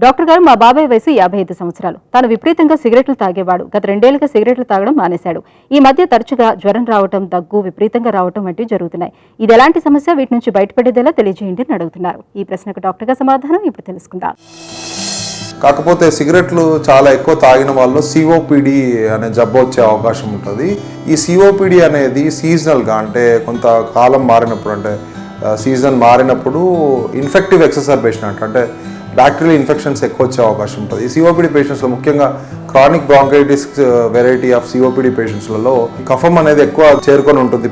Doctor గారు మా బాబాయ్ వయసు 55 సంవత్సరాలు. తాను విపరీతంగా సిగరెట్లు తాగేవాడు. గత 2 ఏళ్లుగా సిగరెట్లు తాగడం మానేశాడు. ఈ మధ్య తరచుగా జ్వరం రావటం, దగ్గు విపరీతంగా రావటం వంటివి జరుగుతున్నాయి. ఇది ఎలాంటి సమస్య? వీటి నుంచి బయటపడేదేలా తెలియజేయండి అని అడుగుతున్నారు. ఈ ప్రశ్నకు డాక్టర్ గారి సమాధానం ఇప్పుడు తెలుసుకుందాం. కాకపోతే సిగరెట్లు చాలా ఎక్కువ తాగిన వాళ్ళు సిఓపిడి అనే జబ్బు వచ్చే అవకాశం ఉంటుంది. ఈ సిఓపిడి అనేది సీజనల్గా, అంటే కొంత కాలం మారినప్పుడు, అంటే సీజన్ మారినప్పుడు ఇన్ఫెక్టివ్ ఎక్సర్బేషన్ అంటే బ్యాక్టీరియల్ ఇన్ఫెక్షన్స్ ఎక్కువ వచ్చే అవకాశం ఉంటుంది. ఈ సిఓపిడి పేషెంట్స్లో ముఖ్యంగా chronic bronchitis variety of COPD పేషెంట్స్లలో కఫం అనేది ఎక్కువ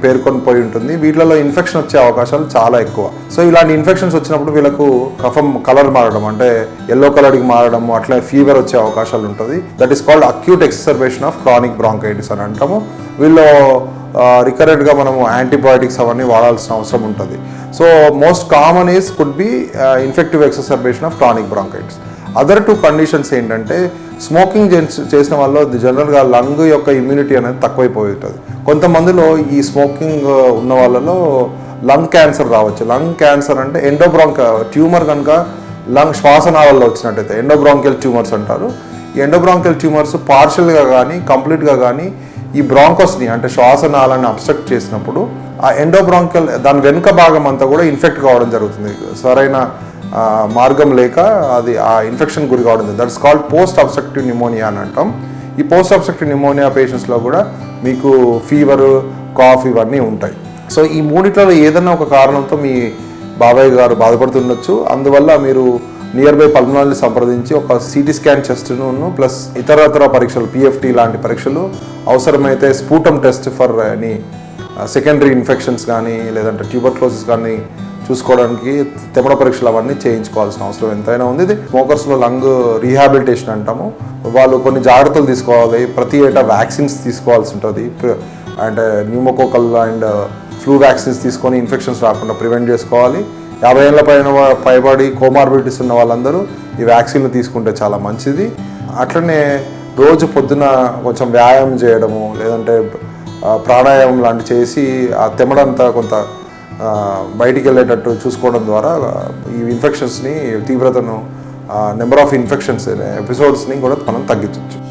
పేర్కొని పోయి ఉంటుంది. వీళ్ళలో ఇన్ఫెక్షన్ వచ్చే అవకాశాలు చాలా ఎక్కువ. సో ఇలాంటి ఇన్ఫెక్షన్స్ వచ్చినప్పుడు వీళ్ళకు కఫం కలర్ మారడం, అంటే ఎల్లో కలర్కి మారడం, అట్లా ఫీవర్ వచ్చే అవకాశాలు ఉంటుంది. That is called acute exacerbation of chronic bronchitis అని అంటాము. వీళ్ళు రికరెంట్గా మనము యాంటీబయాటిక్స్ అవన్నీ వాడాల్సిన అవసరం ఉంటుంది. So most common is could be infective exacerbation of chronic bronchitis. Other two conditions ఏంటంటే, స్మోకింగ్ చేసిన వాళ్ళు జనరల్గా లంగ్ యొక్క ఇమ్యూనిటీ అనేది తక్కువైపోయి ఉంటుంది. కొంతమందిలో ఈ స్మోకింగ్ ఉన్న వాళ్ళలో లంగ్ క్యాన్సర్ రావచ్చు. లంగ్ క్యాన్సర్ అంటే ట్యూమర్ కనుక శ్వాసనాళాల్లో వచ్చినట్టయితే ఎండోబ్రాంకియల్ ట్యూమర్స్ అంటారు. ఈ ఎండోబ్రాంకియల్ ట్యూమర్స్ పార్షియల్గా కానీ కంప్లీట్గా కానీ ఈ బ్రాంకోస్ని, అంటే శ్వాసనాళాన్ని అబ్స్ట్రక్ట్ చేసినప్పుడు ఆ ఎండోబ్రాంకియల్ దాని వెనుక భాగం అంతా కూడా ఇన్ఫెక్ట్ కావడం జరుగుతుంది. సరైన మార్గం లేక అది ఆ ఇన్ఫెక్షన్ గురి కావడం. That's called post obstructive pneumonia అని అంటాం. ఈ పోస్ట్ అబ్స్ట్రక్టివ్ న్యూమోనియా పేషెంట్స్లో కూడా మీకు ఫీవర్, కాఫ్ ఇవన్నీ ఉంటాయి. సో ఈ మూడిట్లలో ఏదైనా ఒక కారణంతో మీ బాబాయ్ గారు బాధపడుతుండొచ్చు. అందువల్ల మీరు నియర్ బై పల్మనాలజిస్ట్ సంప్రదించి ఒక సిటీ స్కాన్ టెస్ట్ను ప్లస్ ఇతర పరీక్షలు, పిఎఫ్టీ లాంటి పరీక్షలు, అవసరమైతే sputum test for any secondary infections కానీ లేదంటే ట్యూబర్క్లోసిస్ కానీ చూసుకోవడానికి తెమడ పరీక్షలు అవన్నీ చేయించుకోవాల్సిన అవసరం ఎంతైనా ఉంది. ఇది స్మోకర్స్లో లంగ్ రీహాబిలిటేషన్ అంటాము. వాళ్ళు కొన్ని జాగ్రత్తలు తీసుకోవాలి. ప్రతి ఏటా వ్యాక్సిన్స్ తీసుకోవాల్సి ఉంటుంది. And pneumococcal and flu vaccines తీసుకొని ఇన్ఫెక్షన్స్ రాకుండా ప్రివెంట్ చేసుకోవాలి. 50 ఏళ్ళ పైబడి కోమార్బిడిటీస్ ఉన్న వాళ్ళందరూ ఈ వ్యాక్సిన్లు తీసుకుంటే చాలా మంచిది. అట్లనే రోజు పొద్దున కొంచెం వ్యాయామం చేయడము, లేదంటే ప్రాణాయామం లాంటి చేసి ఆ తెమడంతా కొంత బయటికి వెళ్ళేటట్టు చూసుకోవడం ద్వారా ఈ ఇన్ఫెక్షన్స్ని, తీవ్రతను, నెంబర్ ఆఫ్ ఇన్ఫెక్షన్స్ ఎపిసోడ్స్ని కూడా మనం తగ్గించవచ్చు.